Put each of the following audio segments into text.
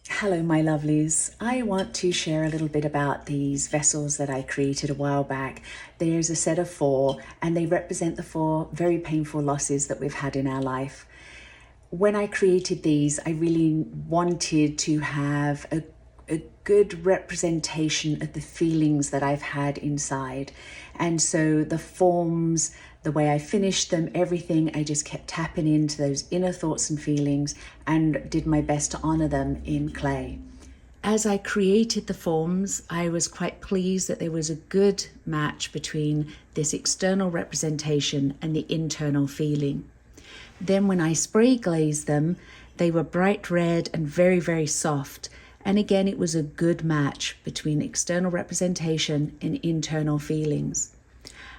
Hello, my lovelies. I want to share a little bit about these vessels that I created a while back. There's a set of 4, and they represent the 4 very painful losses that we've had in our life. When I created these, I really wanted to have a good representation of the feelings that I've had inside. And so the forms, the way I finished them, everything, I just kept tapping into those inner thoughts and feelings and did my best to honor them in clay. As I created the forms, I was quite pleased that there was a good match between this external representation and the internal feeling. Then when I spray glazed them, they were bright red and very, very soft. And again, it was a good match between external representation and internal feelings.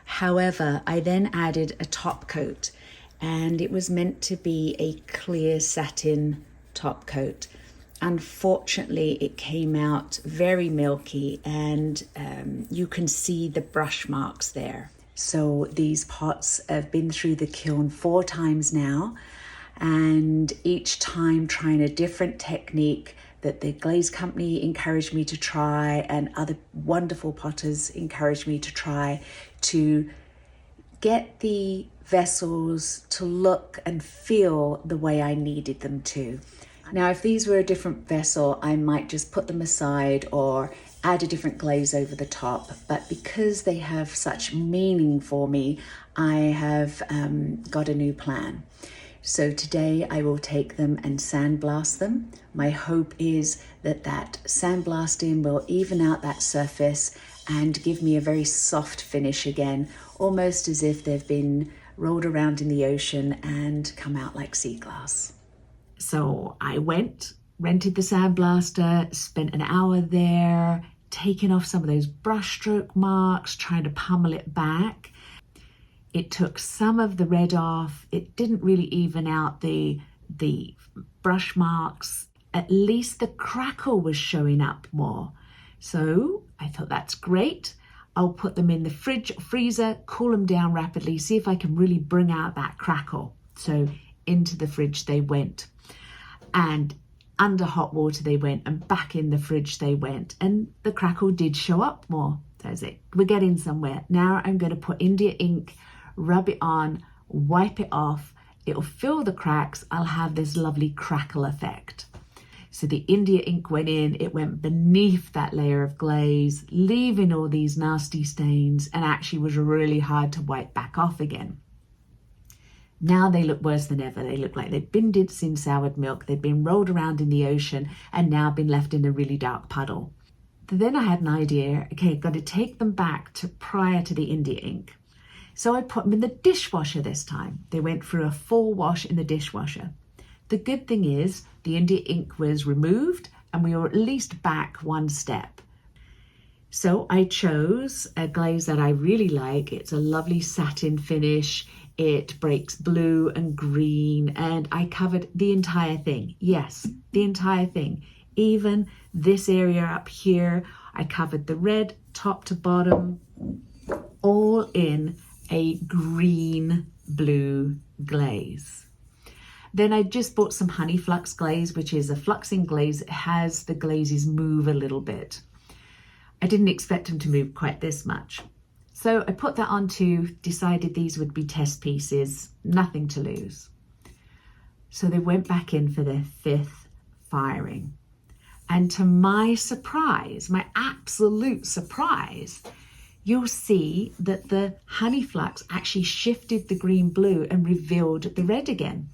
However, I then added a top coat, and it was meant to be a clear satin top coat. Unfortunately, it came out very milky, and you can see the brush marks there. So these pots have been through the kiln 4 times now, and each time trying a different technique that the glaze company encouraged me to try, and other wonderful potters encouraged me to try, to get the vessels to look and feel the way I needed them to. Now, if these were a different vessel, I might just put them aside or add a different glaze over the top. But because they have such meaning for me, I have got a new plan. So today I will take them and sandblast them. My hope is that sandblasting will even out that surface and give me a very soft finish again, almost as if they've been rolled around in the ocean and come out like sea glass. So I rented the sandblaster, spent an hour there, taking off some of those brushstroke marks, trying to pummel it back. It took some of the red off. It didn't really even out the brush marks. At least the crackle was showing up more. So I thought, that's great. I'll put them in the freezer, cool them down rapidly, see if I can really bring out that crackle. So into the fridge they went. And under hot water they went, and back in the fridge they went. And the crackle did show up more. That's it. We're getting somewhere. Now I'm going to put India ink, rub it on, wipe it off. It'll fill the cracks. I'll have this lovely crackle effect. So the India ink went in, it went beneath that layer of glaze, leaving all these nasty stains, and actually was really hard to wipe back off again. Now they look worse than ever. They look like they'd been dipped in soured milk, they'd been rolled around in the ocean, and now been left in a really dark puddle. Then I had an idea, okay, I've got to take them back to prior to the India ink. So I put them in the dishwasher this time. They went through a full wash in the dishwasher. The good thing is the India ink was removed and we were at least back one step. So I chose a glaze that I really like. It's a lovely satin finish. It breaks blue and green, and I covered the entire thing. Yes, the entire thing. Even this area up here, I covered the red top to bottom, all in a green blue glaze. Then I just bought some honey flux glaze, which is a fluxing glaze. It has the glazes move a little bit. I didn't expect them to move quite this much. So I put that onto, decided these would be test pieces, nothing to lose. So they went back in for their 5th firing. And to my surprise, my absolute surprise, you'll see that the honey flux actually shifted the green blue and revealed the red again,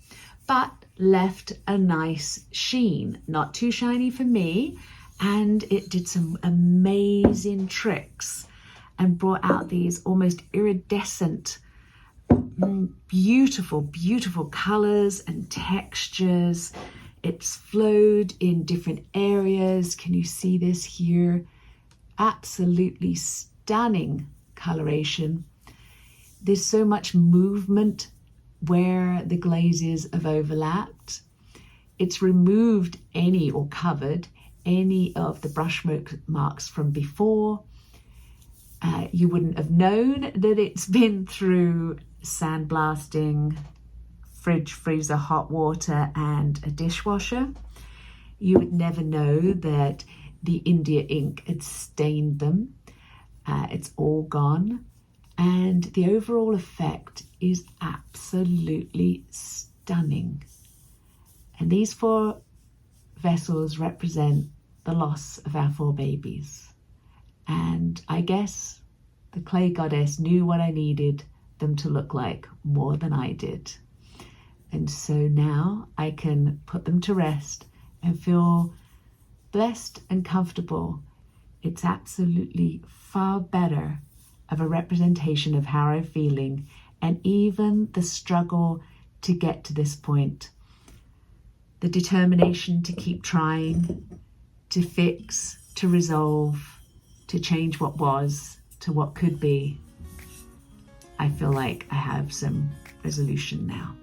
but left a nice sheen. Not too shiny for me, and it did some amazing tricks and brought out these almost iridescent, beautiful, beautiful colors and textures. It's flowed in different areas. Can you see this here? Absolutely stunning coloration. There's so much movement where the glazes have overlapped. It's removed any or covered any of the brush marks from before. You wouldn't have known that it's been through sandblasting, fridge, freezer, hot water, and a dishwasher. You would never know that the India ink had stained them. It's all gone. And the overall effect is absolutely stunning. And these 4 vessels represent the loss of our 4 babies. And I guess the clay goddess knew what I needed them to look like more than I did. And so now I can put them to rest and feel blessed and comfortable. It's absolutely far better of a representation of how I'm feeling, and even the struggle to get to this point. The determination to keep trying, to fix, to resolve, to change what was to what could be. I feel like I have some resolution now.